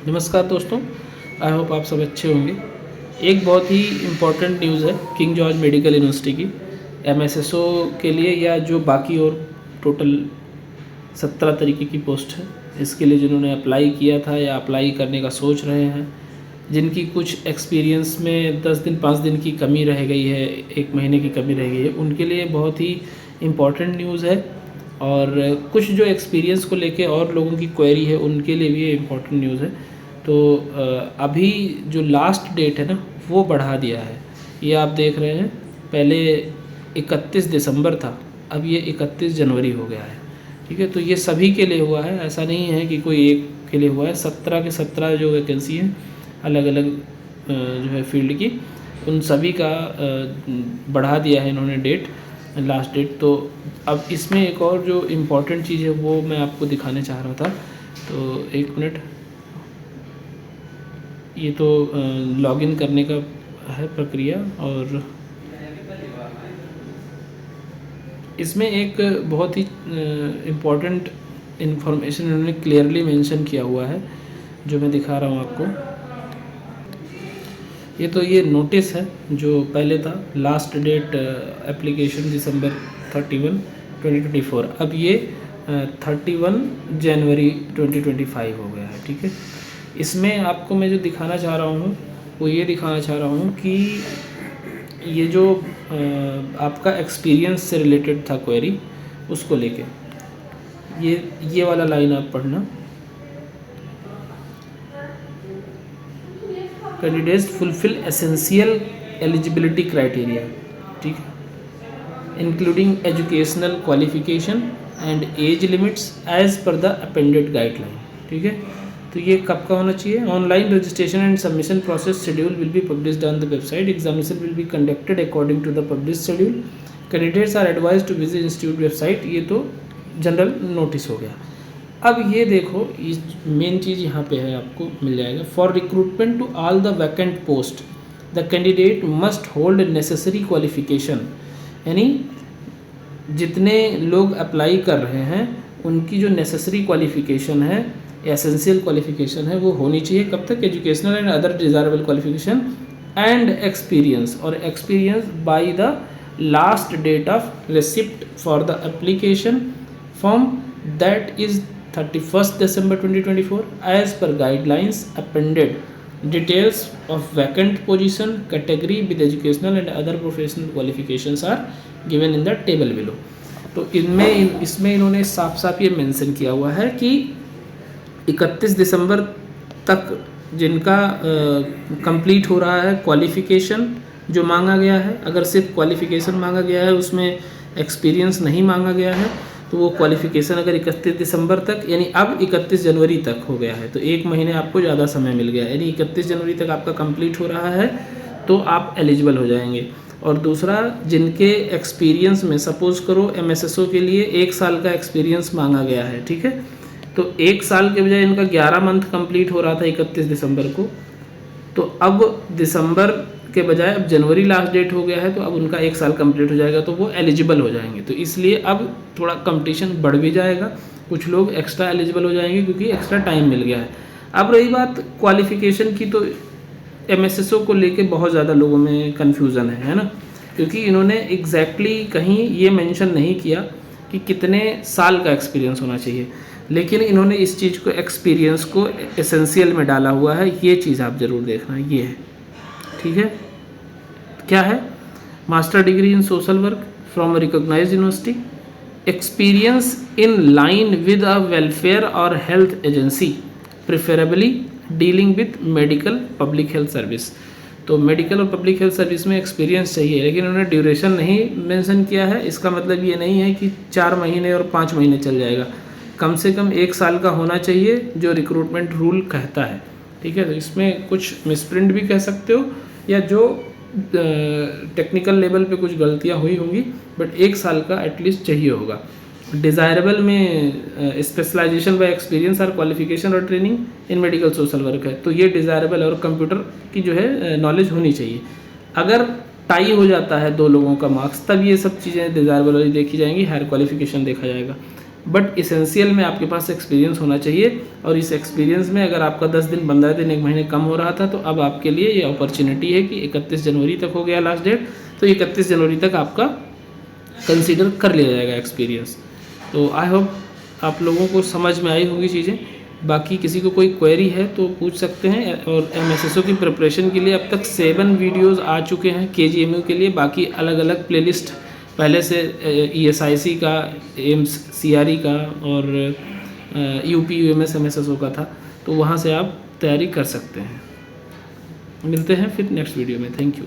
नमस्कार दोस्तों, I hope आप सब अच्छे होंगे। एक बहुत ही इम्पॉर्टेंट न्यूज़ है किंग जॉर्ज मेडिकल यूनिवर्सिटी की एमएसएसओ के लिए, या जो बाकी और टोटल 17 तरीके की पोस्ट है इसके लिए जिन्होंने अप्लाई किया था या अप्लाई करने का सोच रहे हैं, जिनकी कुछ एक्सपीरियंस में 10 दिन 5 दिन की कमी रह गई है, 1 महीने की कमी रह गई है, उनके लिए बहुत ही इम्पॉर्टेंट न्यूज़ है। और कुछ जो एक्सपीरियंस को लेके और लोगों की क्वेरी है उनके लिए भी ये इम्पॉर्टेंट न्यूज़ है। तो अभी जो लास्ट डेट है ना वो बढ़ा दिया है। ये आप देख रहे हैं, पहले 31 दिसंबर था, अब ये 31 जनवरी हो गया है। ठीक है, तो ये सभी के लिए हुआ है, ऐसा नहीं है कि कोई एक के लिए हुआ है। 17 के 17 जो वैकेंसी हैं अलग अलग जो है फील्ड की, उन सभी का बढ़ा दिया है इन्होंने डेट, लास्ट डेट। तो अब इसमें एक और जो इम्पोर्टेंट चीज़ है वो मैं आपको दिखाने चाह रहा था। तो एक मिनट, ये तो लॉगिन करने का है प्रक्रिया, और इसमें एक बहुत ही इम्पोर्टेंट इन्फॉर्मेशन इन्होंने क्लियरली मेंशन किया हुआ है जो मैं दिखा रहा हूँ आपको। ये नोटिस है जो पहले था, लास्ट डेट एप्लीकेशन दिसंबर 31, 2024, अब ये 31 जनवरी 2025 हो गया है। ठीक है, इसमें आपको मैं जो दिखाना चाह रहा हूँ वो ये दिखाना चाह रहा हूँ कि ये जो आपका एक्सपीरियंस से रिलेटेड था क्वेरी, उसको लेके ये वाला लाइन आप पढ़ना। Candidates fulfil essential eligibility criteria, ठीक है, including educational qualification and age limits as per the appended guideline. ठीक है, तो ये कब का होना चाहिए? Online registration and submission process schedule will be published on the website. Examination will be conducted according to the publish schedule. Candidates are advise to visit institute website. ये तो जनरल नोटिस हो गया। अब ये देखो, इस मेन चीज़ यहाँ पे है, आपको मिल जाएगा। For recruitment to all the vacant post the candidate must hold necessary qualification, यानी जितने लोग अप्लाई कर रहे हैं उनकी जो नेसेसरी क्वालिफिकेशन है, एसेंशियल क्वालिफिकेशन है, वो होनी चाहिए। कब तक? Educational and other desirable qualification and experience, और experience by the last date of receipt for the application form that is 31 December 2024 as per guidelines appended. Details of vacant position category with educational and other professional qualifications are given in the table below. तो इसमें इन्होंने साफ साफ ये mention किया हुआ है कि 31 दिसंबर तक जिनका कंप्लीट हो रहा है क्वालिफ़िकेशन जो मांगा गया है, अगर सिर्फ क्वालिफ़िकेशन मांगा गया है, उसमें एक्सपीरियंस नहीं मांगा गया है, तो वो क्वालिफ़िकेशन अगर 31 दिसंबर तक, यानी अब 31 जनवरी तक हो गया है, तो 1 महीने आपको ज़्यादा समय मिल गया, यानी 31 जनवरी तक आपका कंप्लीट हो रहा है तो आप एलिजिबल हो जाएंगे। और दूसरा, जिनके एक्सपीरियंस में, सपोज़ करो एमएसएसओ के लिए 1 साल का एक्सपीरियंस मांगा गया है, ठीक है, तो 1 साल के बजाय इनका 11 मंथ कंप्लीट हो रहा था 31 दिसंबर को, तो अब दिसंबर के बजाय अब जनवरी लास्ट डेट हो गया है, तो अब उनका 1 साल कंप्लीट हो जाएगा, तो वो एलिजिबल हो जाएंगे। तो इसलिए अब थोड़ा कंपटीशन बढ़ भी जाएगा, कुछ लोग एक्स्ट्रा एलिजिबल हो जाएंगे क्योंकि एक्स्ट्रा टाइम मिल गया है। अब रही बात क्वालिफ़िकेशन की, तो एमएसएसओ को लेके बहुत ज़्यादा लोगों में कन्फ्यूज़न है ना, क्योंकि इन्होंने एग्जैक्टली कहीं ये मेंशन नहीं किया कि कितने साल का एक्सपीरियंस होना चाहिए, लेकिन इन्होंने इस चीज़ को, एक्सपीरियंस को एसेंशियल में डाला हुआ है। ये चीज़ आप ज़रूर देखना, ये है, ठीक है। क्या है? Master degree in social work from recognised university, experience in line with a welfare और health agency, preferably dealing with medical public health service. तो मेडिकल और पब्लिक हेल्थ सर्विस में एक्सपीरियंस चाहिए, लेकिन उन्होंने ड्यूरेशन नहीं मेंशन किया है। इसका मतलब ये नहीं है कि 4 महीने और 5 महीने चल जाएगा, कम से कम 1 साल का होना चाहिए जो रिक्रूटमेंट रूल कहता है, ठीक है। तो इसमें कुछ मिसप्रिंट भी कह सकते हो, या जो टेक्निकल लेवल पे कुछ गलतियां हुई होंगी, बट 1 साल का एटलीस्ट चाहिए होगा। डिज़ायरेबल में स्पेशलाइजेशन बाय एक्सपीरियंस और क्वालिफिकेशन और training in medical social work है, तो ये डिज़ायरेबल और कंप्यूटर की जो है नॉलेज होनी चाहिए। अगर टाई हो जाता है 2 लोगों का मार्क्स, तब ये सब चीज़ें डिज़ायरेबल वाली देखी जाएंगी, हायर क्वालिफिकेशन देखा जाएगा। बट इसेंशियल में आपके पास एक्सपीरियंस होना चाहिए, और इस एक्सपीरियंस में अगर आपका 10 दिन 15 दिन 1 महीने कम हो रहा था तो अब आपके लिए ये अपॉर्चुनिटी है कि 31 जनवरी तक हो गया लास्ट डेट, तो 31 जनवरी तक आपका कंसीडर कर लिया जाएगा एक्सपीरियंस। तो आई होप आप लोगों को समझ में आई होंगी चीज़ें। बाकी किसी को कोई क्वेरी है तो पूछ सकते हैं। और MSSO की प्रिपरेशन के लिए अब तक 7 वीडियोज़ आ चुके हैं KGMU के लिए, बाकी अलग अलग प्लेलिस्ट पहले से ESIC का, एम्स CRE का और UP UMS MSSO का था, तो वहाँ से आप तैयारी कर सकते हैं। मिलते हैं फिर नेक्स्ट वीडियो में। Thank you.